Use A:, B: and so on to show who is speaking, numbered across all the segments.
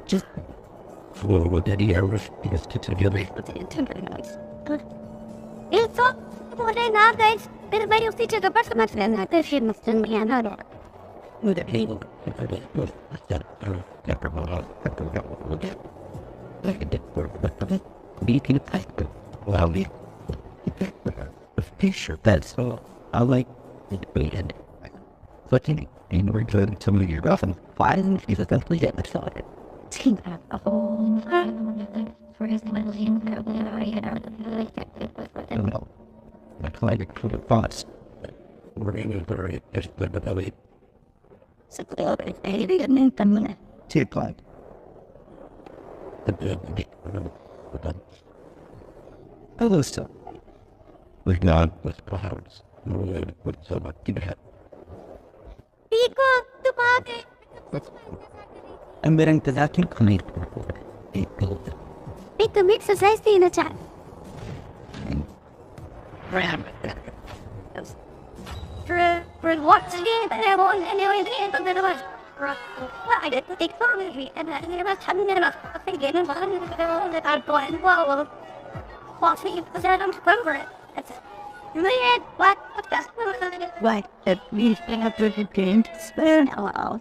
A: just for what that year was just to the other nice. It's all what I know, guys. But if I don't see the person, I'm not the shit must be another. With a people, if I didn't go, I said, after my house, I could go with it. Like a dick for a beating a pipe. Well, the picture that's all. I like it, and footing in return to me, you're often flying, she's essentially dead. I saw it. Team at a whole for his living. No, I tried to the thoughts. We're going to bury it, just the belly. Simply open, I didn't come in. 2 o'clock. The building. Hello, sir. With God, with clouds, with so much in head. Pico, tu padre. I'm wearing the Latin command for a builder. Pico makes us icy in a chat. And ram. For watching it, and I won't anyway, but then I was. I didn't take for me, and I was having enough of thinking about it, that I'm going well. Watching it, because I don't remember it. What? Right, at least I have to gain to spare now.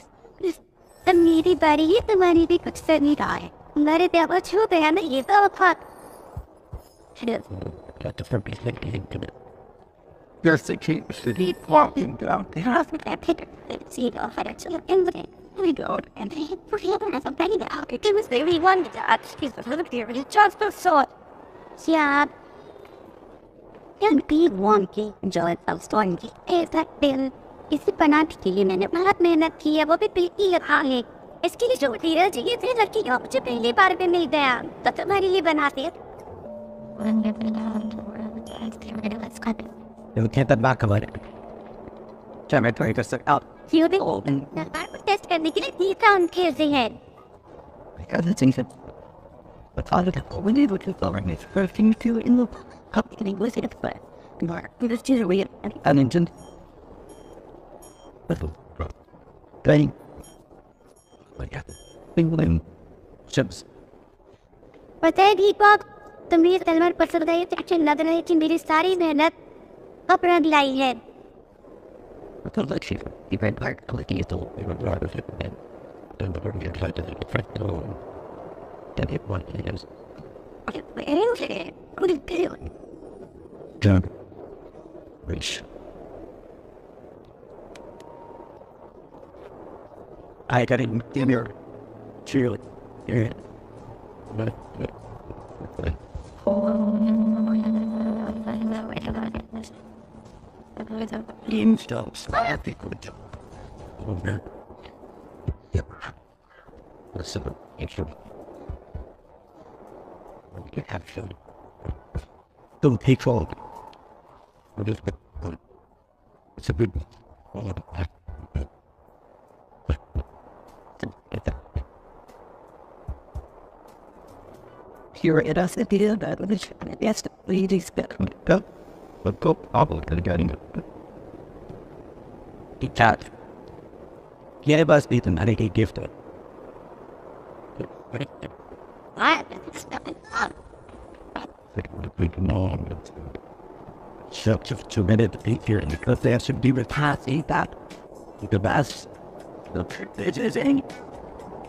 A: The meaty buddy, the money they could send me die. Let it ever to the end, he fell apart. Got the purpose of getting to it. You're thinking, city walking down the house with that picture. See, the fighter to the end of it. We go, and they hit for him as a penny out. It was the only one that he's the little period, just the sword. Yeah. And be wonky, enjoy some story. Is that bill? Is it banana team and a bad man that he ever be eating honey? It's key to the edge, it's in a key of Japan, but it made down. That's a mighty banana. When you've been out to world, let's cut it. You'll get that back about it. Try my toy to suck out. You'll be old and I would test and get it down, piercing head. Because it's easy. But all of the when able to govern it, first thing to in the company was it but more with the weird and unengined. But going like that. England ships. But then he got the mere Telmer personalized action another night in very sorry manner. Upper line head. I thought that she event part clicking it all even rather than then the burden inside the front door. Then it one is. What is doing? Jump. Reach. I got him in your cheerly. Here. Stops. I think we jump. Yep. Listen, you have some. Don't take all. It's a good one. Here it is, it is that which yes, we expect. But go probably getting it. He can't. Gave us the money gifted. I expected that. We can all to minute here because there should be passing that the best. The privilege is in.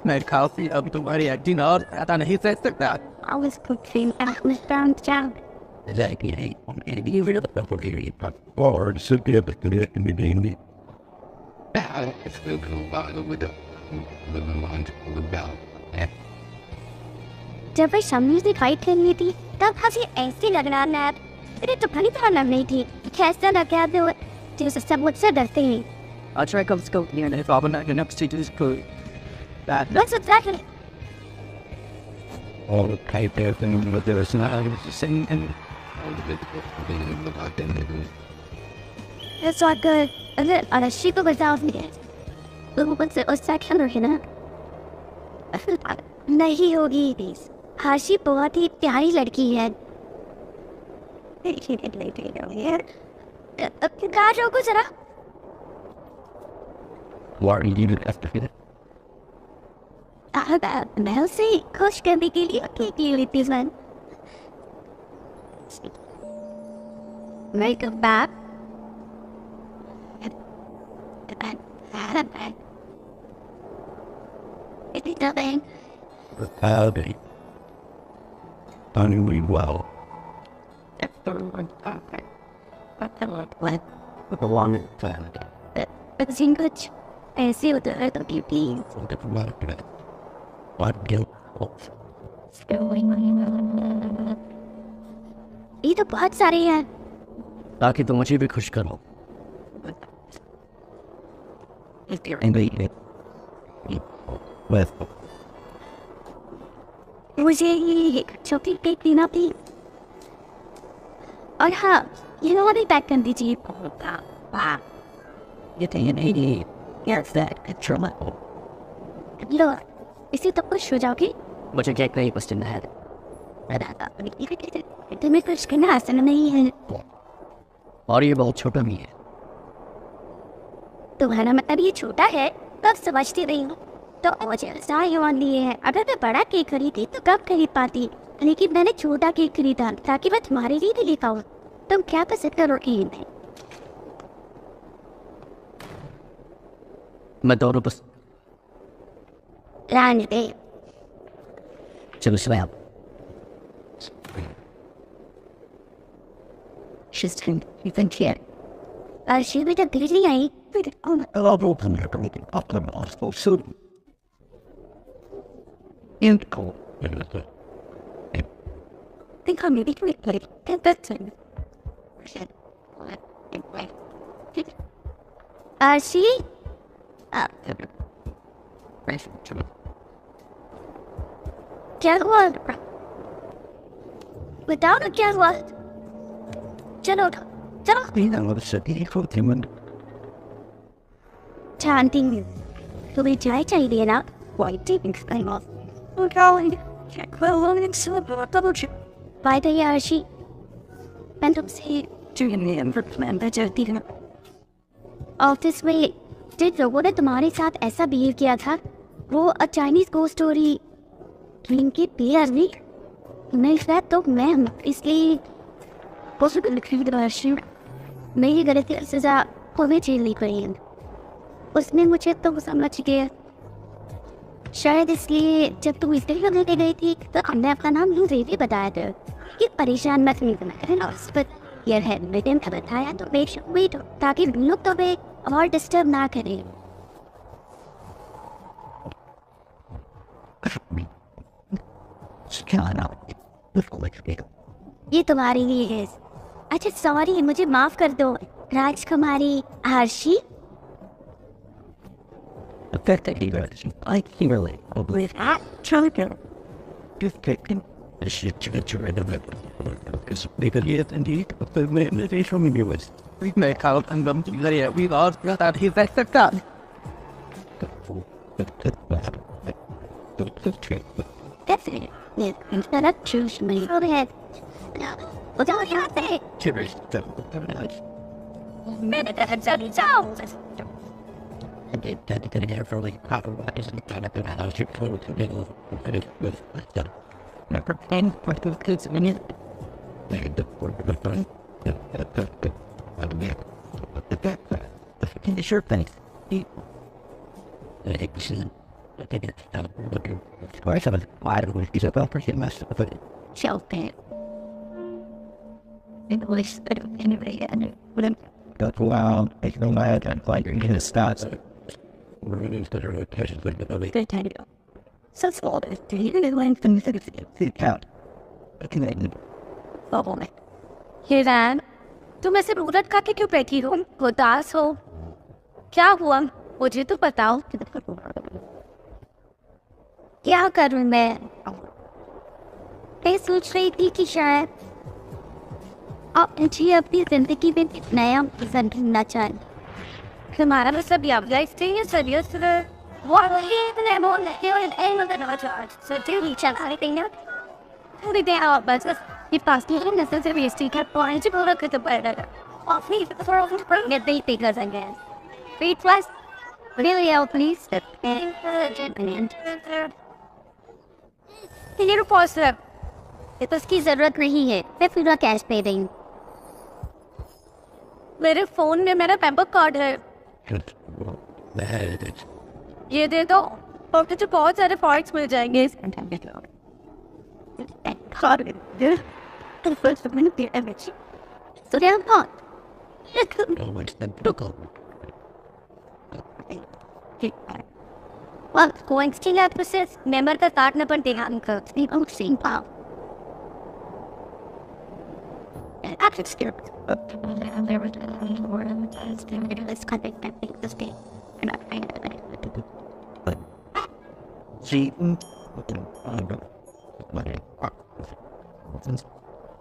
A: My coffee of the money I do not. I don't know he says that. I was cooking at this downtown. Exactly, hey, and you rid of the pepper period, or the soup here, but it can be daily. It's still going on with the mind of the bell. जब वह शम्मी से fight करनी थी तब हंसी ऐसी लगना ना तेरे तो भली तरह लग नहीं थी कैसा लग गया तो जैसे सब मुझसे डरते हैं I'll try come scope near the problem and next to this could that that's exactly all the type there thing but there was not the same and all the bit about them it's not good and then on a sheep of a thousand years little bits it was that killer you know नहीं होगी please हाशी बहुत ही प्यारी लड़की है कहाँ रोको जरा Why are you after it? मैं उसे खुश करने के लिए केक ले लेती हूँ। Welcome back. Is it nothing?
B: Howdy. Done me well. With a long time.
A: But in good. ऐसे उधर है तो beauty.
B: What guilt?
A: ये तो बहुत सारे हैं।
B: ताकि तुम मुझे भी खुश करो।
A: मुझे ये छोटी केक देना प्लीज। और हाँ, ये लोग भी पैक कर दीजिए। लो, इसी तो खुश हो जाओगी।
B: मुझे केक नहीं पसंद है।
A: तुम्हें खुश करना आसान नहीं है।
B: और ये बहुत छोटा भी है।
A: तुम्हारा मतलब ये छोटा है, कब समझती रही हूँ। तो मुझे वन लिए है। अगर मैं बड़ा केक खरीदी तो कब खरीद पाती, लेकिन मैंने छोटा केक खरीदा ताकि मैं तुम्हारे लिए भी ले पाऊँ। तुम क्या पसंद करोगी इन्हें?
B: मैं दोनों बस
A: रहने दे।
B: चलो स्वयं।
A: अर्शी भी तक दिल्ली आई। Think I'm maybe doing it better. Archie? क्या हुआ? बताओ ना क्या हुआ? चलो चलो। जानती हूँ तुम्हें चाय चाहिए ना? By the way, अर्शी, मैं तुमसे चलती हूँ। ऑफिस में जिन लोगों ने तुम्हारे साथ ऐसा बिहेव किया था, वो चाइनीज गो स्टोरी के प्लेयर नहीं। नहीं शायद तो मैं इसलिए मेरी गलती की सजा हमें झेलनी पड़ी। उसने मुझे तो समझ गया। शायद इसलिए जब तुम इसलिए करने गई थी तो हमने अपना नाम भी बताया था कि परेशान मत करना। यार है मैंने बताया तो वेट ताकि लोग तुम्हें और डिस्टर्ब ना करें। ये तुम्हारे लिए है। अच्छा सॉरी, मुझे माफ कर दो राजकुमारी आरशी। Choose me. Go ahead. Without your thing. Minute and 7 seconds.
B: Sure thing. Excellent. Why some why do we get up for him mess of it?
A: Shelf it. It was anyway and wouldn't
B: Got wild, make no mad and like in his stats.
A: good time to go. So small is do you went from the
B: Count.
A: bubble में। ये रैन, तुम ऐसे उलट खा के क्यों बैठी हो? उदास हो? क्या हुआ? मुझे तो बताओ। क्या करूं मैं? मैं सोच रही थी कि शायद आप मुझे अपनी जिंदगी में एक नया इंसान ढूंढना चाहें। तुम्हारा मतलब ये आप लाइफ से सीरियस है? So do we check anything now? Only day out, but if that's not necessary, still kept going to look at the better. Off me for the world to bring it, they think as I guess. Read plus. Really, please. ये pause रख, तो इसकी जरूरत नहीं है, मैं पूरा cash पे रही हूँ। मेरे फोन में मेरा पेपर कार्ड है, ये दे दो और तुझे बहुत सारे पॉइंट्स मिल जाएंगे। कोइंस की लैब से मेंबर का काटने पर ध्यान कर, नहीं सीन पाओ।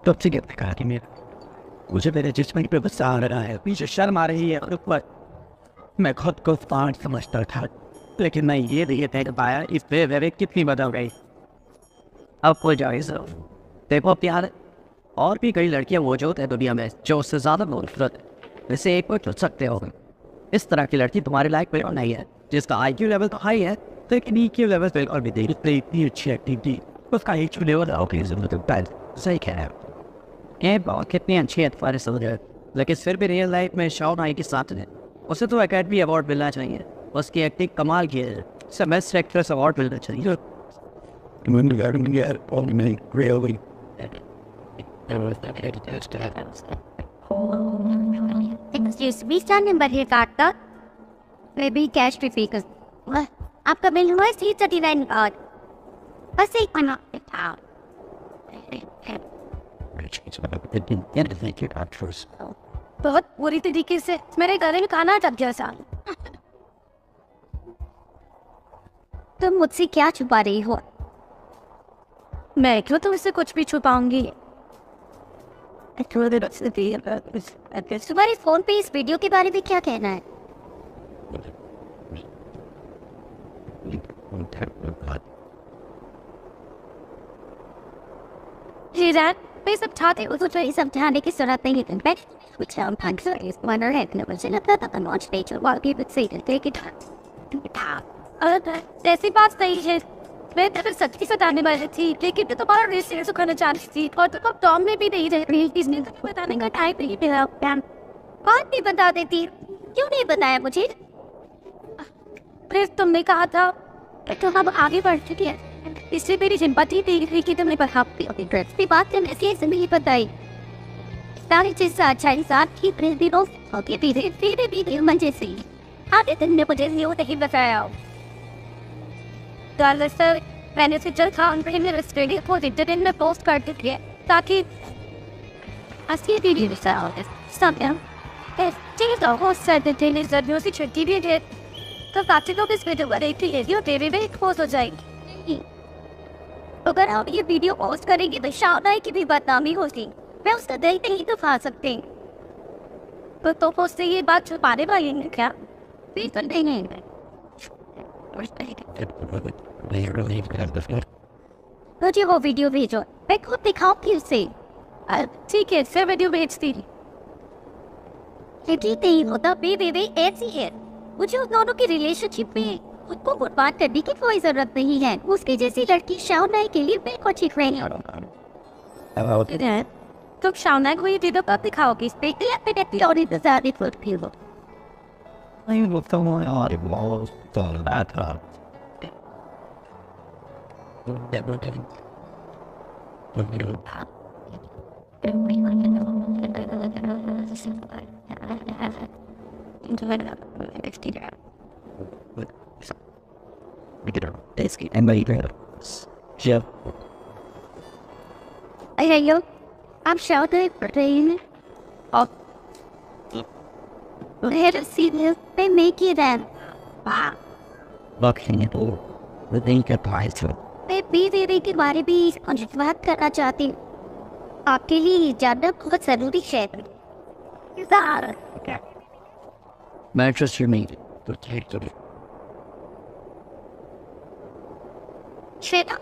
B: तब से कहते कहा कि मुझे मेरे जिस्म पे बस आ रहा है, मुझे शर्म आ रही है, और मैं खुद को स्मार्ट समझता था, लेकिन मैं ये नहीं देख पाया इस वे कितनी बदल गई। अब हो जाए सर, देखो प्यार, और भी कई लड़कियां मौजूद है दुनिया में जो उससे ज़्यादा खूबसूरत है, वैसे एक को चुन सकते हो। इस तरह की लड़की तुम्हारे लायक बिल्कुल नहीं है, जिसका IQ लेवल तो हाई है लेकिन EQ लेवल बिल्कुल भी नहीं। उसने इतनी अच्छी एक्टिविटी, उसका IQ लेवल सही कह रहा है, ये बहुत कितनी अच्छी है तुम्हारे समझ, लेकिन फिर भी रियल लाइफ में शाओन आई के साथ है। उसे तो एकेडमी अवार्ड मिलना चाहिए, उसकी एक्टिंग कमाल की है, उसे बेस्ट एक्ट्रेस अवार्ड मिलना चाहिए।
A: एक्सक्यूज मी, क्या नंबर है कार्ड का? मैं भी कैश पे पे कर, आपका बिल हुआ 339 कार्ड, बस एक मिनट। बहुत बुरी तरीके से मेरे गले में खाना अटक गया सा। तुम मुझसे क्या छुपा रही हो? मैं क्यों तुमसे कुछ भी छुपाऊंगी? तुम्हारे फोन पे इस वीडियो के बारे में क्या कहना है? जी जान, मैं सब चाहते हो तो ये सब जानने की जरूरत नहीं है। मैं कुछ हम थैंक्स इस वनर है कि मुझे लगता था कि लॉन्च पेज वाल की विद से टेक इट ऐसी बात नहीं है। मैं तेरे सच्ची सताने वाली थी, लेकिन तुम्हारा रिश्ते सुखाना चाहती थी, और तुम अब टॉम में भी नहीं रह रही। इसने तो बताने का टाइम नहीं मिला। कौन भी बता देती, क्यों नहीं बताया मुझे? फिर तुमने कहा था तो हम आगे बढ़ चुके हैं, इसलिए मेरी सिंपैथी थी कि तुमने ड्रेस की बात तुम ऐसे नहीं बताई। सारी चीज अच्छा इंसान की प्रेरणा होती धीरे धीरे भी मंजे से आगे दिन में मुझे नहीं बताया। सर मैंने उसे जल्द को इंटरनेट में पोस्ट कर दी है ताकि असली वीडियो से छुट्टी भी दे, तो काफी लोग इस वीडियो पर तेरे में एक्सपोज हो जाएगी। अगर आप ये वीडियो पोस्ट करेंगे तो शाओन की भी बदनामी होगी, मैं उसका दिल नहीं दुखा सकती। तो उससे ये बात छुपाने वाली है क्या? नहीं मुझे वो वीडियो भेजो, मैं खुद दिखाऊंगी उसे। ठीक है, फिर वीडियो भेजती। ठीक नहीं होता, बेबी ऐसी है। मुझे उन दोनों की रिलेशनशिप में खुद को बर्बाद करने की कोई जरूरत नहीं है। उसकी जैसी लड़की शाओन के लिए बिल्कुल ठीक नहीं है। तुम शाओन को ये वीडियो कब दिखाओगी? इस पे और इंतजार नहीं करती हो।
B: I looked on my eyeballs, thought that up. Never did.
A: I'm shouting for pain. Oh. Let us see this. They make it then. Wow.
B: Looking at all, the think applies to it.
A: मैं बीवी के बारे में कुछ बात करना चाहती हूँ। आपके लिए जानना बहुत जरूरी है।
B: Manchester meeting. The take of it.
A: Shut up.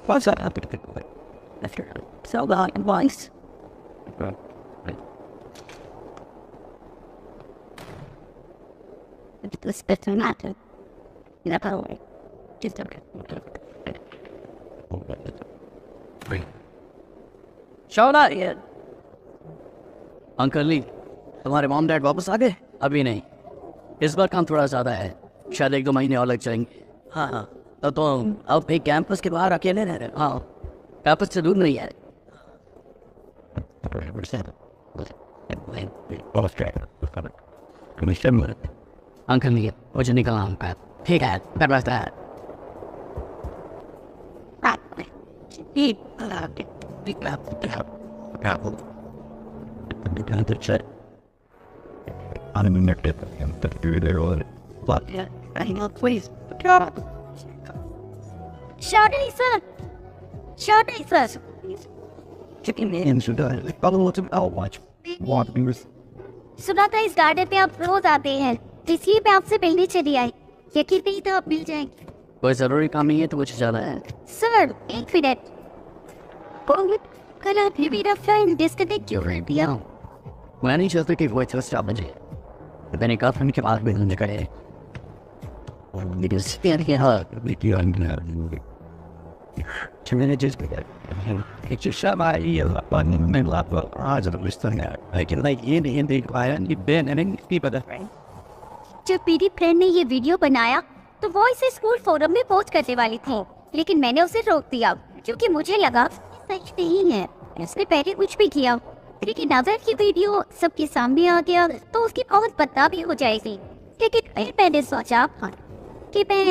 B: What's that happening?
A: After so long and voice. It's better not to.
B: शौला ये अंकल ली, तुम्हारे मॉम डैड वापस आ गए? अभी नहीं, इस बार काम थोड़ा ज़्यादा है, शायद 1-2 महीने और लग जाएंगे। हाँ हाँ, तो अब भाई कैंपस के बाहर अकेले रह रहे? हाँ, कैंपस से दूर नहीं है। अंकल नहीं, मुझे निकलना होगा। ठीक है, करवाता है।
A: Shorty, sir. Shorty, sir. सुना था इस गार्डन पे आप रोज आते हैं, तो इसलिए मैं आपसे मिलने चली आई। यकीन नहीं था आप मिल जाएंगे।
B: कोई ज़रूरी काम नहीं है तो मुझे जाना है।
A: Sir, 1 minute. कल आपने मेरा फोन डिस्कनेक्ट क्यों कर दिया?
B: मैं नहीं चाहता कि वो इतना स्टॉप मुझे। मैंने कहा था उनके बाद मिलने का है। मैंने जिस लेकिन ये नहीं देख पाया कि नहीं पता।
A: जब मेरी फ्रेंड ने ये वीडियो बनाया तो वो इसे स्कूल फोरम में पोस्ट करने वाली थी, लेकिन मैंने उसे रोक दिया क्योंकि मुझे लगा सच नहीं है। इसने पहले कुछ भी किया, लेकिन अगर की वीडियो सबके सामने आ गया तो उसकी बहुत बदनामी हो जाएगी। लेकिन फिर मैंने सोचा कि मैं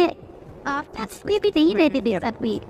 A: आप तस्वीर भी नहीं रहने दे सकती।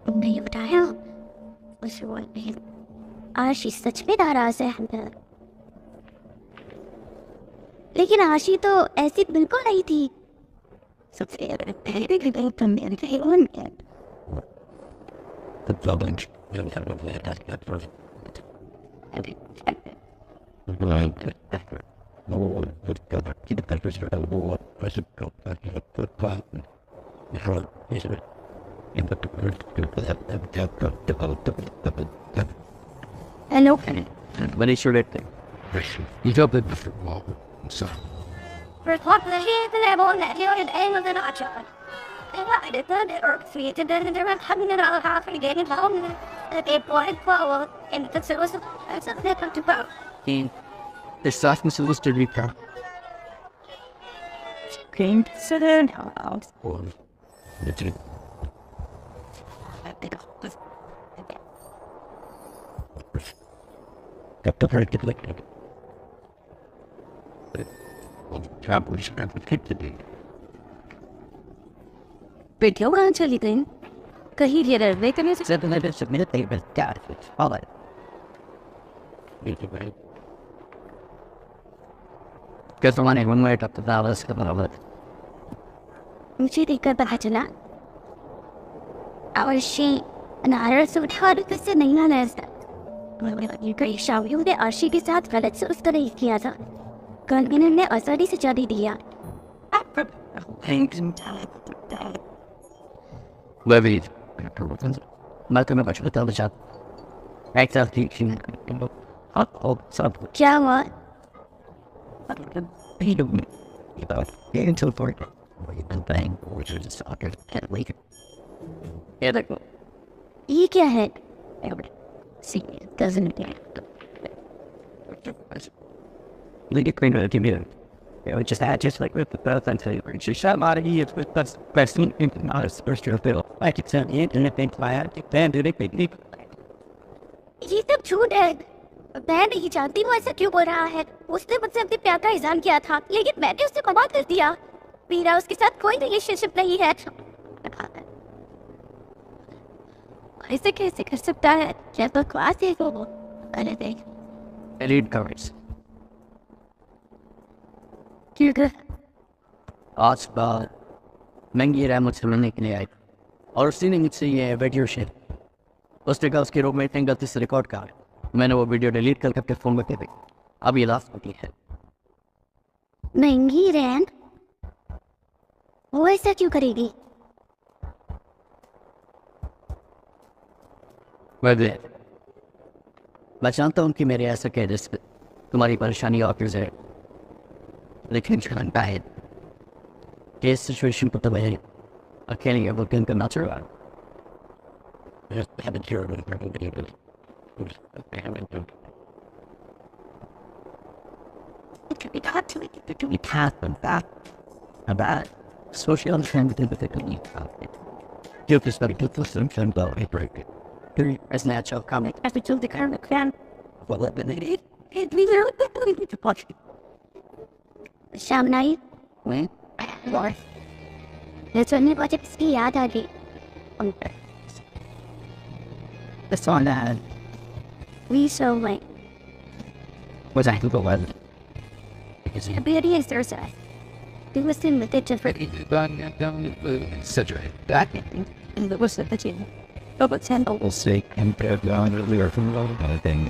A: नहीं बताया आशी सच में नाराज है, लेकिन आशी तो ऐसी बिल्कुल नहीं थी। सबसे hello,
B: When is your birthday? You got it. The sauce was to repair.
A: Came to sit in house. बेटियों कहाँ चली गई? कहीं ये रहे करने से
B: Guess I'm one way up to Dallas.
A: मुझे देखकर पता चला आशी अनारस से उठा कैसे नहीं आना है। शामियों ने आशी के साथ गलत से उसका नहीं किया था। कल इन्होंने आसानी से जाने दिया।
B: Levy. Malcolm about you tell the chat. Right out teaching. Oh, sub.
A: क्या हुआ?
B: Get into the port. You've been playing, which is soccer and later. Yeah, they're cool.
A: ये क्या है?
B: See, it doesn't. League of Green Road, give me it would just like with the birth until you reach. Shut out of here with the best in not a first year bill. I could send the internet thing to my head. Then do they pay people?
A: ये सब झूठ है। मैं नहीं जानती वो ऐसा क्यों बोल रहा है। उसने मुझसे अपने प्यार का इज़हार किया था, लेकिन मैंने उसे मना कर दिया। मेरा उसके साथ कोई रिलेशनशिप नहीं है। ऐसे कैसे कर सकता है? क्या बकवास है वो? अरे देख
B: Elite coverage.
A: क्यों कर?
B: आज बाद महंगी रैम मुझसे मिलने के लिए आई और उसी ने मुझसे ये वीडियो शेयर, उसने कहा उसके रूममेट ने गलती से रिकॉर्ड करा। मैंने वो वीडियो डिलीट कर अपने फ़ोन में दे दी। अब ये लास्ट होती है।
A: महंगी रैंक? वो ऐसा क्यों करेगी?
B: मैं जानता हूँ कि मेरे ऐसा कह जिस तुम्हारी परेशानी और है, लेकिन जानता है कि इस सिचुएशन को तो मैं अकेले अवलोकन करना चाह रहा हूँ। about social sensitivity. Give this very good solution, though, it break it. As natural comic, as we took the current fan, well, it we really to watch it.
A: शामनाई
B: When?
A: सुनने को जब इसकी याद आ गई।
B: The song that
A: We so late.
B: was I to go well.
A: The beauty is there's a. Do listen with it different.
C: Such that
A: And the was at the gym. Oh, but ten.
C: will say compared down earlier from the thing.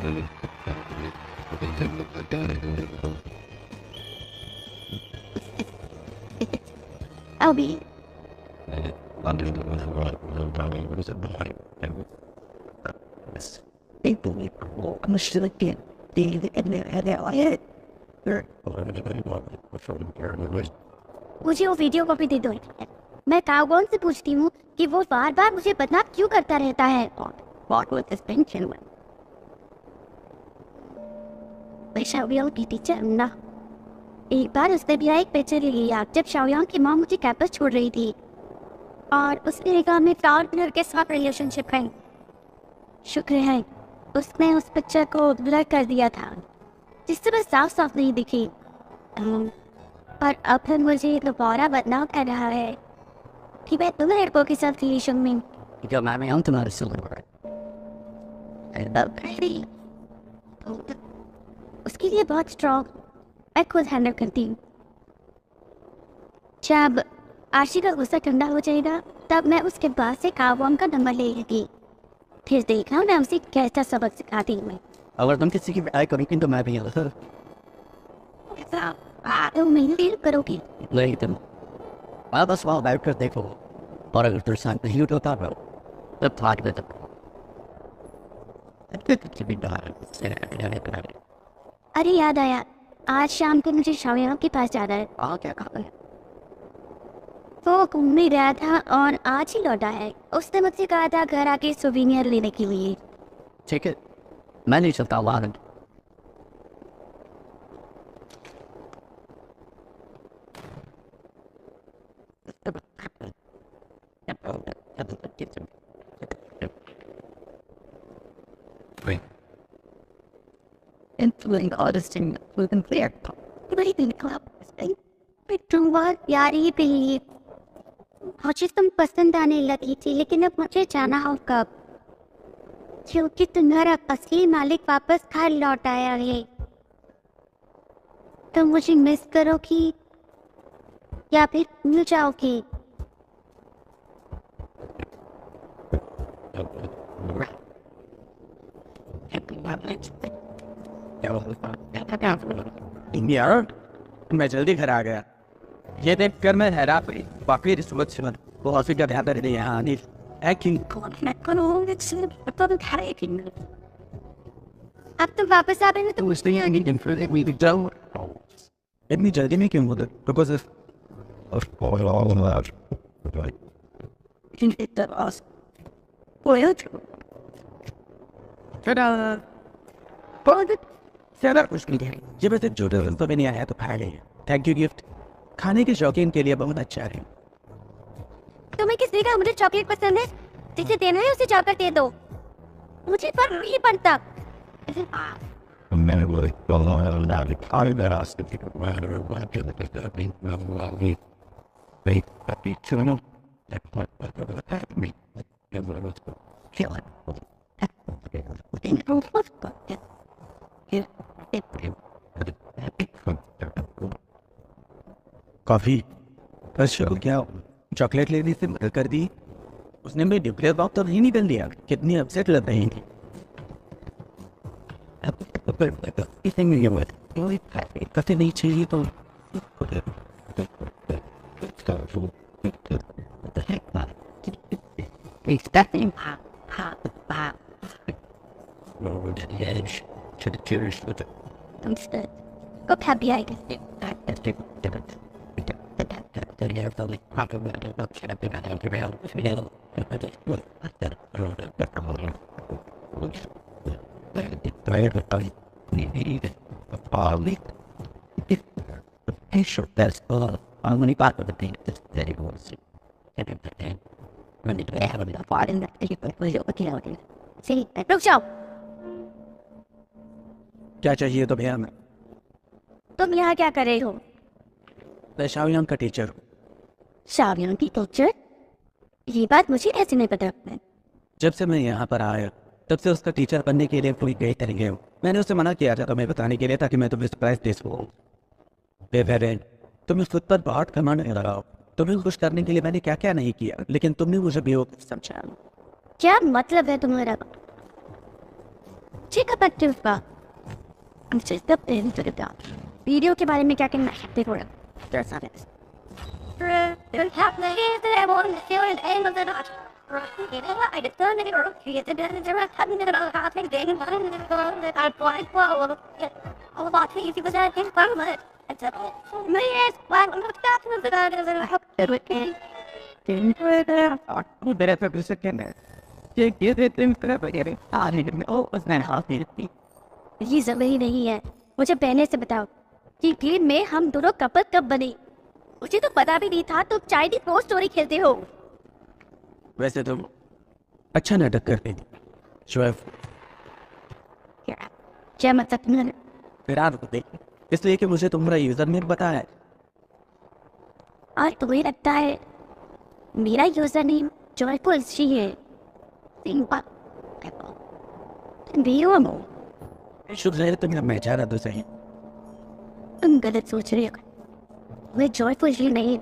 A: I'll be.
B: People, I'm still again.
A: मुझे वो video copy दे दो। मैं काउगॉन से पूछती हूँ कि वो बार बार मुझे बदनाम क्यों करता रहता है। What with this pension? मैं शाओयांग की टीचर हूँ ना। एक बार उसने भी एक पिक्चर लिया जब शाओयांग की माँ मुझे कैंपस छोड़ रही थी और उसने निकाह में पार्टनर के साथ रिलेशनशिप है। शुक्र है उसने उस पिक्चर को ब्लर कर दिया था जिससे बस साफ साफ नहीं दिखी। पर अब फिर मुझे दोबारा बदनाम कर रहा है कि मैं तुम लड़कों के साथ रिलेशन में।
B: Yo, mami, I'm tomando silver.
A: उसके लिए बहुत स्ट्रॉन्ग मैं खुद हैंडल करती हूँ। जब आशी का गुस्सा ठंडा हो जाएगा तब मैं उसके बाद से कावॉम का नंबर ले लूँगी। फिर देखना मैं उसे कैसा सबक सिखाती हूँ।
B: अगर तुम किसी की आई करोगी तो मैं भी यहाँ
A: तुम मेरी करोगी।
B: लेकिन मैं बस वहाँ बैठ कर देखो और अगर तेरे साथ नहीं होता है तब भाग दे तब
A: अरे याद आया आज शाम को मुझे शाओयांग के पास जाना है।
B: क्या कहा है?
A: वो घूमने गया था और आज ही लौटा है। उसने मुझसे कहा था घर आके सोवेनियर लेने के लिए।
B: ठीक है, मैं नहीं चलता वाहन।
C: Wait.
B: Influencing auditing within clear.
A: Breathing club. यार ये पहले मुझे तुम पसंद आने लगी थी लेकिन अब मुझे जाना हो कब? क्योंकि तुम्हारा असली मालिक वापस घर लौट आया है। तुम मुझे मिस करोगी या फिर भूल जाओगी?
B: यार मैं जल्दी घर आ गया। ये देख कर मैं हैरान हुई। बाकी रिश्वत से वो हॉस्पिटल ध्यान रहे यहाँ आने
A: अब तुम वापस आ रहे हो तो
B: इतनी जल्दी में क्यों होता? बिकॉज ये वैसे जो तो नहीं आया तो खा गई। Thank you gift. खाने के शौकीन के लिए बहुत अच्छा है।
A: तुम्हें किसी का मुझे चॉकलेट पसंद है? जिसे देना है उसे चॉकलेट दे दो। मुझे फर्क नहीं पड़ता।
C: wait, but be too long. That part of me. Kill it.
B: Coffee बस शुरू क्या चॉकलेट लेने से मदद कर दी उसने मेरे न्यूक्लियर बॉम्ब तो नहीं निकल दिया कितनी अपसेट लग रही थी कते नहीं चाहिए तो
A: Expecting
C: over to the edge, to the tears with it.
A: instead. Go happy I guess.
C: That's all. I'm only part of the thing that he was. When it happened, the part in that
A: See, रुक जाओ
B: क्या चाहिए तो भैया मैं
A: तुम यहाँ क्या कर रहे हो
B: शाओलियांग का टीचर हूँ
A: शाओलियांग की टीचर ये बात मुझे ऐसे नहीं पता
B: जब से मैं यहाँ पर आया तब से उसका टीचर बनने के लिए पूरी गई तरीके हूँ मैंने उसे मना किया था तुम्हें बताने के लिए ताकि मैं तुम्हें सरप्राइज दे सकूँ बेफेरेंट तुम्हें खुद पर बहुत कमांड लगाओ तुम्हें खुश करने के लिए मैंने क्या क्या नहीं किया लेकिन तुमने मुझे बेवकूफ समझा
A: क्या मतलब है तुम्हारा वीडियो के बारे में क्या कहना चाहते हो ये जरूरी नहीं है मुझे पहले से बताओ कि गेम में हम दोनों कपल कब बने मुझे तो पता भी नहीं था तुम चाइनीज पोस्ट स्टोरी खेलते हो
B: वैसे तुम अच्छा नाटक करते थे शोएब
A: क्या मतलब
B: फिर आप देख इसलिए कि मुझे तुम्हारा यूजर नेम पता है
A: और तुम्हें लगता है मेरा यूजर नेम जॉयफुल सी है
B: शुक्र है तुम्हें मैं चाह रहा तो सही
A: तुम गलत सोच रहे हो मैं जॉयफुल सी नहीं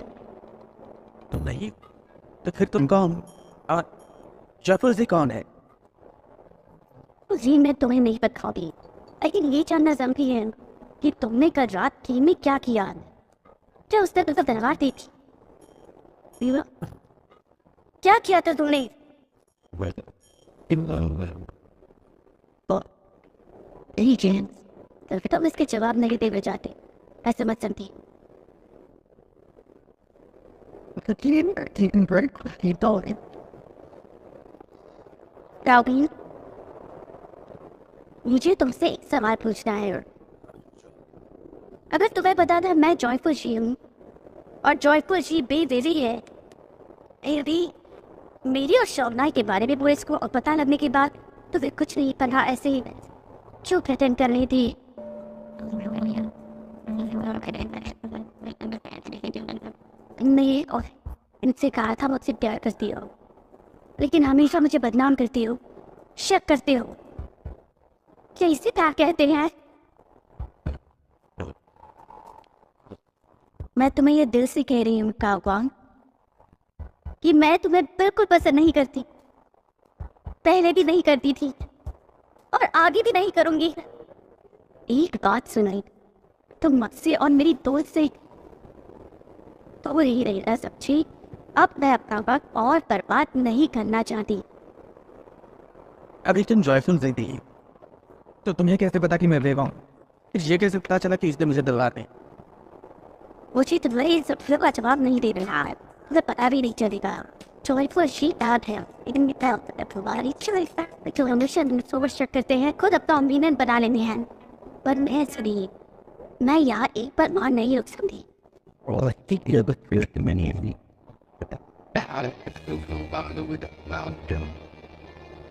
B: तुम नहीं तो फिर तुम कौन और जॉयफुल सी कौन है
A: जी मैं तुम्हें नहीं बताऊंगी लेकिन ये जानना जरूरी है कि तुमने कल रात गेम में क्या किया क्या उस तक तलवार दी थी क्या किया था तुमने तुम इसके जवाब नहीं दे जाते ऐसे मत समझी मुझे तुमसे एक सवाल पूछना है अगर तुम्हें पता था मैं जॉयफुल जी हूँ और जॉयफुल जी बेवेरी है मेरी और शोभना के बारे में पुलिस को पता लगने के बाद तो वे कुछ नहीं पढ़ा ऐसे ही क्यों प्रेटेंड कर रही थी नहीं और इनसे कहा था मुझसे प्यार करती हो लेकिन हमेशा मुझे बदनाम करती हो शक करते हो क्या इसे प्यार कहते हैं मैं तुम्हें ये दिल से कह रही हूँ कागवान कि मैं तुम्हें बिल्कुल पसंद नहीं करती पहले भी नहीं करती थी और आगे भी नहीं करूंगी एक बात सुनाई तुम मुझसे और मेरी दोस्त से तो ही रही है सच्ची अब मैं अपना वक्त और बर्बाद नहीं करना चाहती
B: अभी तुम जॉयफुल से थी तो तुम्हें कैसे पता कि मैं बेवा हूँ ये कैसे पता चला कि इसने मुझे दिलवा दे
A: मुझे तुम्हारे सब का जवाब नहीं दे रहा है मुझे पता भी नहीं चलेगा जॉयफुल शी बैड है लेकिन तुम्हारी जो हमेशा सोवर शक करते हैं खुद अपना ओपिनियन बना लेते हैं पर मैं सुनिए मैं यहाँ एक बार मान नहीं रुक सकती
C: Well, I think you're the first of many of me.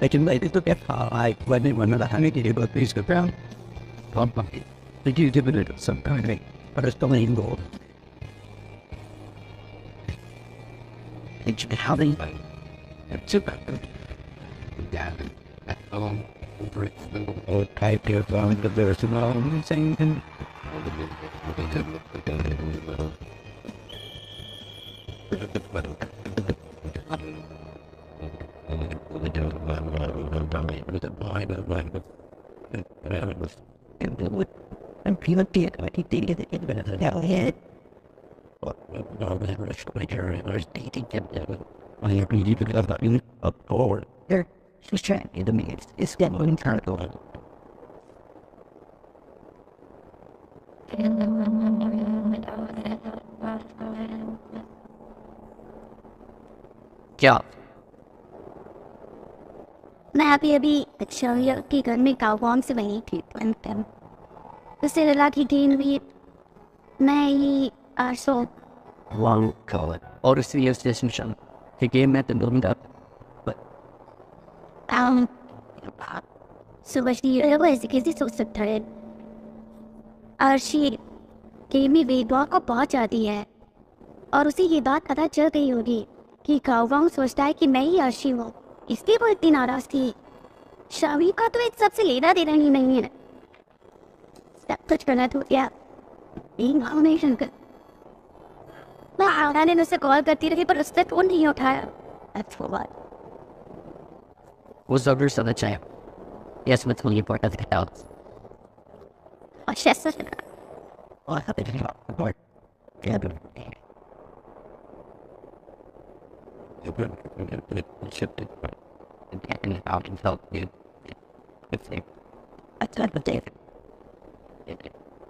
B: लेकिन मैं तो क्या आई when मैं हमें के लिए बहुत प्लीज कर रहा हूँ तो you give it some kind of but it's still ain't gold
C: It's having it's about down at home. Or type your phone to there's no saying. I'm feeling dead. I think they get it better than hell head. I agree to get that unit up forward. There, she's trying to me. It's getting kind of going.
B: क्या
A: मैं अभी शौर्य के घर में काउबॉन्ग से बनी थी उससे लगा कि गेम भी मैं ही आशो
B: One call it. Or see a station. He gave me the building up.
A: सुबह ऐसे कैसे सोच सकता है अर्शी गेम में वेदवा को पहुंच जाती है और उसे ये बात पता चल गई होगी कि काउबॉन्ग सोचता है कि मैं ही अर्शी हूँ इसलिए वो इतनी नाराज थी शामी का तो एक सबसे लेना देना ही नहीं है सब कुछ गलत हो गया इन्फॉर्मेशन कर मैं आना ने उसे कॉल करती रही पर उसने फोन नहीं उठाया That's what
B: Was over so the champ. Yes, what's when you point at the house.
A: और शैसा
C: I have it apart. Yeah, but and out and felt you. It's a type of day.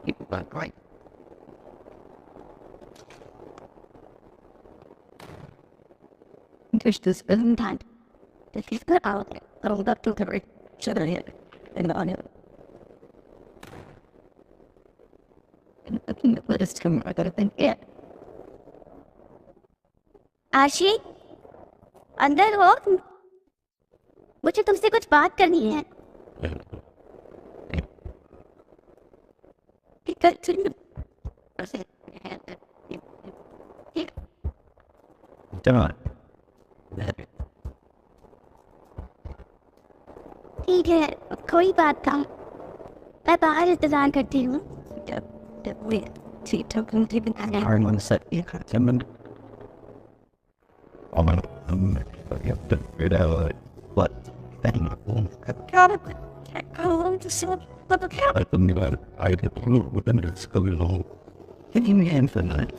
C: You went right.
A: There's this time that he's put out rolled up to the right shoulder head and on it. And looking at this come I gotta think it. आशी अंदर हो मुझे तुमसे कुछ बात करनी है
C: Done.
A: ठीक है कोई बात का मैं बाहर इंतजार करती हूँ
C: Hard one set. Yeah, someone. I'm gonna have to figure it out. What? Thing. I couldn't about it. I had to prove within it. It's going on. Give me infinite.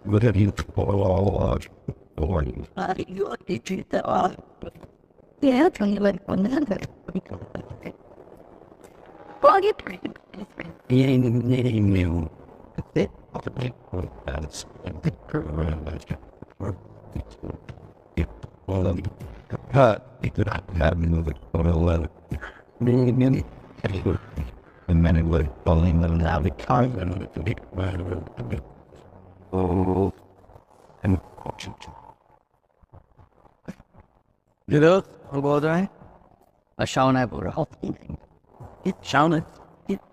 C: What have you for all or you did the yeah, trying to let one another. Well, you you that's it could have moved on a letter. And then it was falling out of time and oh, and
B: You know, who बोल रहा है? Shown है बोल रहा हूँ। Shown है?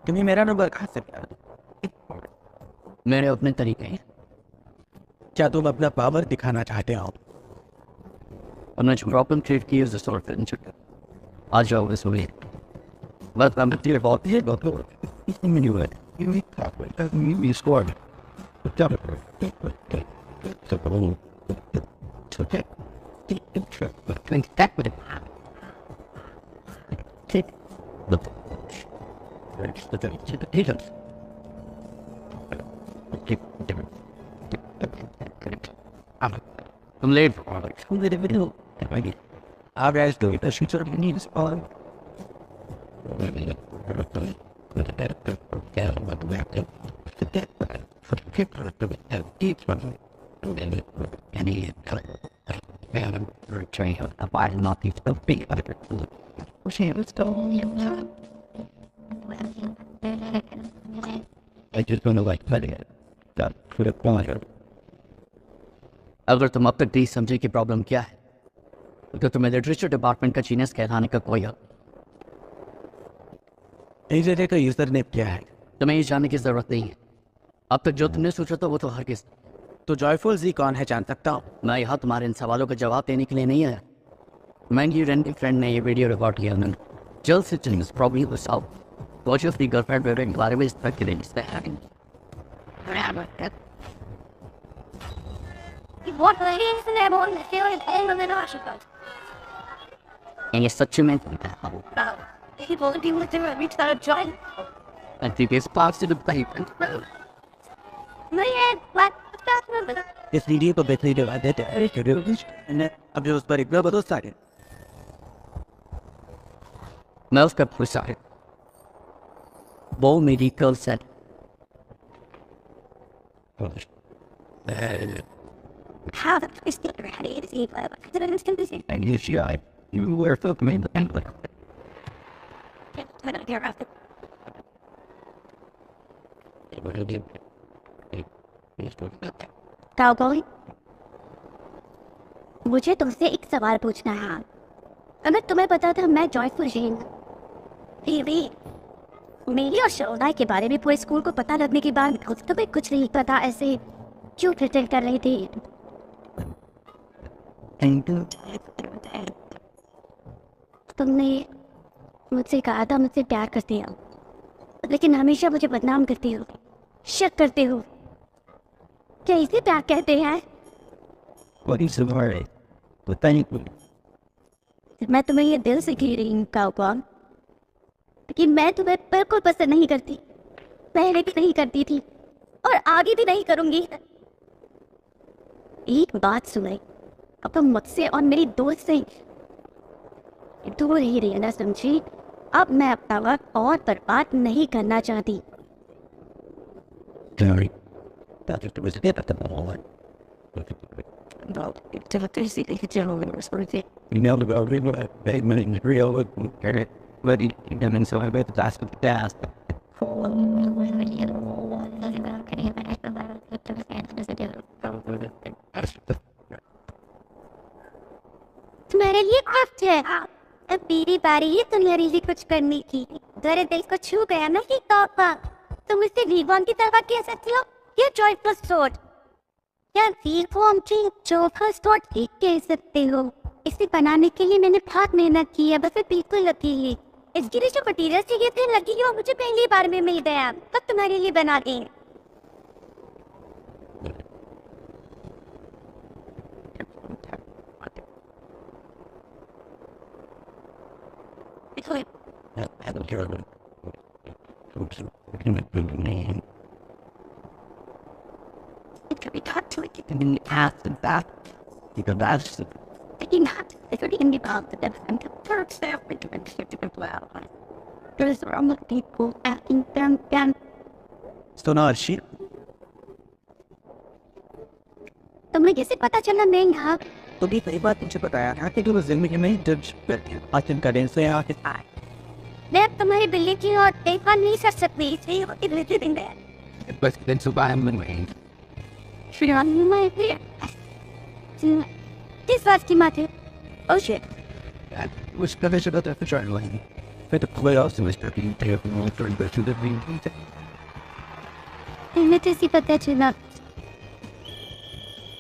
B: तुम्हें मेरा नंबर कहाँ से मिला? मेरे अपने तरीके हैं। क्या तुम अपना पावर दिखाना चाहते हो? हमने जो प्रॉब्लम क्रिएट की है उसे सॉल्व करने चाहिए। आ जाओ इस वे। बस हम तेरे बहुत ही
C: इसमें नहीं हुआ। You talk with you scored. It's okay.
B: think that would have I'm late for all like who did it do? Our guys do it. She sort of needs all.
C: I just want to like put it. That put it on.
B: अगर तुम अब तक नहीं समझे कि problem क्या है तो तुम्हें लिटरेचर डिपार्टमेंट का जीनियस कहलाने का कोई हक
C: AJ का यूजर नेम क्या है?
B: तुम्हें ये जानने की जरूरत नहीं है अब तक जो तुमने सोचा था वो तो हर किस तो जॉयफुल जी कौन है जान सकता हूँ?
D: मैं यहाँ तुम्हारे इन सवालों का जवाब देने के लिए नहीं आया। मेरी रेंटिंग फ्रेंड ने ये वीडियो रिकॉर्ड किया। उन्होंने जल्द से जल्द प्रॉब्लम को सॉल्व वॉच अपनी गर्लफ्रेंड के बारे में इस तरह के दिन
A: What the hell is that on the hill and end of the Nashika?
D: ये सच में
A: People do with them reach that joint.
D: I think it's possible to play.
A: Man, what the fuck?
B: इस वीडियो को देखने के बाद अभी उस पर एक भरोसा है।
D: मैं उसका भरोसा है। वो मेरी girlfriend
A: How the fuck is the ready to see what the it's confusing.
C: And you were fucking me the template.
A: I don't care about it. Cowboy, मुझे तुमसे एक सवाल पूछना है। अगर तुम्हें पता था मैं जॉयफुल जैन मेरी और शोना के बारे में पूरे स्कूल को पता लगने के बाद तुम्हें कुछ नहीं पता, ऐसे क्यों प्रिटेंड कर रही थी? तुमने मुझसे कहा था मुझसे प्यार करती हो, लेकिन हमेशा मुझे बदनाम करती हो, शक करते हो। क्या इसे प्यार कहते हैं?
C: What is the word? But thank you.
A: मैं तुम्हें ये दिल से कह रही हूँ काउबॉय कि मैं तुम्हें बिल्कुल पसंद नहीं करती, पहले भी नहीं करती थी और आगे भी नहीं करूंगी। एक बात सुने, अब तुम मुझसे और मेरी दोस्त से दूर ही रहना, समझी? अब मैं अपना वक्त और बर्बाद नहीं करना चाहती।
C: Sorry. That it was a bit at the moment. You know about real payment real but you can so I bet that's the task.
A: तुम्हारे लिए वक्त है, अब मेरी बारी है तुम्हारे लिए कुछ करने की। तेरे दिल को छू गया ना कि काका, तुम इसे वीवॉन की तरह कह सकती हो या जॉयफुल सोच? क्या वीवॉन की जॉयफुल सोच ठीक कह सकते हो? इसे बनाने के लिए मैंने बहुत मेहनत की है, बस बिल्कुल अकेले। इसके लिए जो मटीरियल चाहिए थे लगी हो मुझे पहली बार में मिल गया, तब तुम्हारे लिए बना दें।
C: I don't care about
A: It could be cut to it,
C: and then ask and back. You can ask the
A: taking that. It could even be about the death and the third step with the different well. There's a lot of people acting them.
B: सुनो अर्शी,
A: तुम्हें कैसे पता चला मैं यहाँ?
B: तो भी सही बात मुझे बताया था कि तुम जिंदगी में जज आचन करें से आके आए।
A: मैं तुम्हारी बिल्ली की और देखभाल नहीं कर सकती, इसलिए होती रहती दिन है।
C: but then so by him and Wayne.
A: किस बात की बात है? Oh shit.
C: That was the vision of the journaling. But the play also was talking to him during the to the meeting.
A: मैं तो इसी पता चला।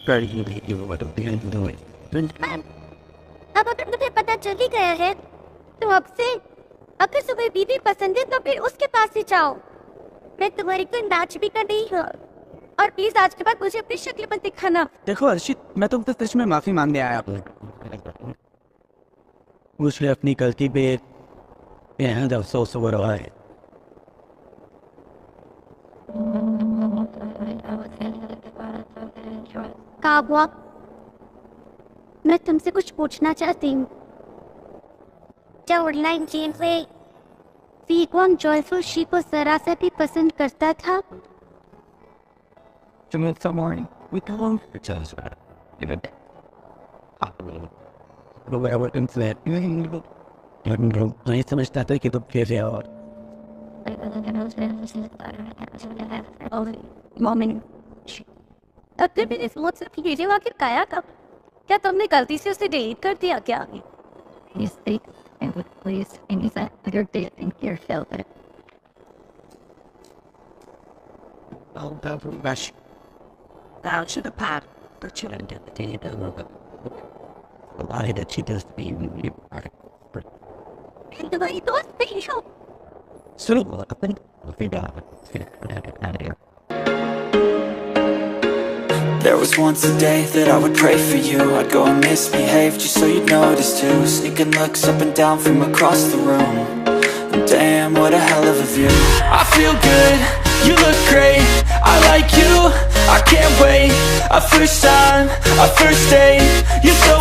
C: Very you know what the end doing.
A: अब अगर तुम्हें पता चल ही गया है, तो अब से अगर तुम्हें बीवी पसंद है तो फिर उसके पास ही जाओ। मैं तुम्हारी कोई मैच भी कर रही हूँ और प्लीज आज के बाद मुझे अपनी शक्ल पर दिखाना।
B: देखो अर्शी, मैं तुमसे सच में माफी मांगने आया हूँ। मुझे अपनी गलती पे बेहद अफसोस हो रहा है।
A: काबुआ, मैं तुमसे कुछ पूछना चाहती हूँ। क्या ऑनलाइन गेम में वीगॉन जॉयफुल शी को जरा से भी पसंद करता था?
C: To meet someone we don't just even the way I went into that. नहीं समझता था कि तुम कैसे हो।
A: अगर मैंने सोच से भेजे आखिर काया कब? क्या तुमने गलती से उसे डिलीट कर दिया क्या?
E: Yes, and would please and is that your dating your filter.
C: Oh, that was
B: Down to the path, but you don't get the thing to lie that she does be really hard.
A: And तुम्हारी दोस्त भी हो
B: सुनो अपन फिर
F: There was once a day that I would pray for you. I'd go and misbehave just so you'd notice too. Sneaking looks up and down from across the room. And damn, what a hell of a view. I feel good, you look great, I like you, I can't wait. A first time, a first date, you're so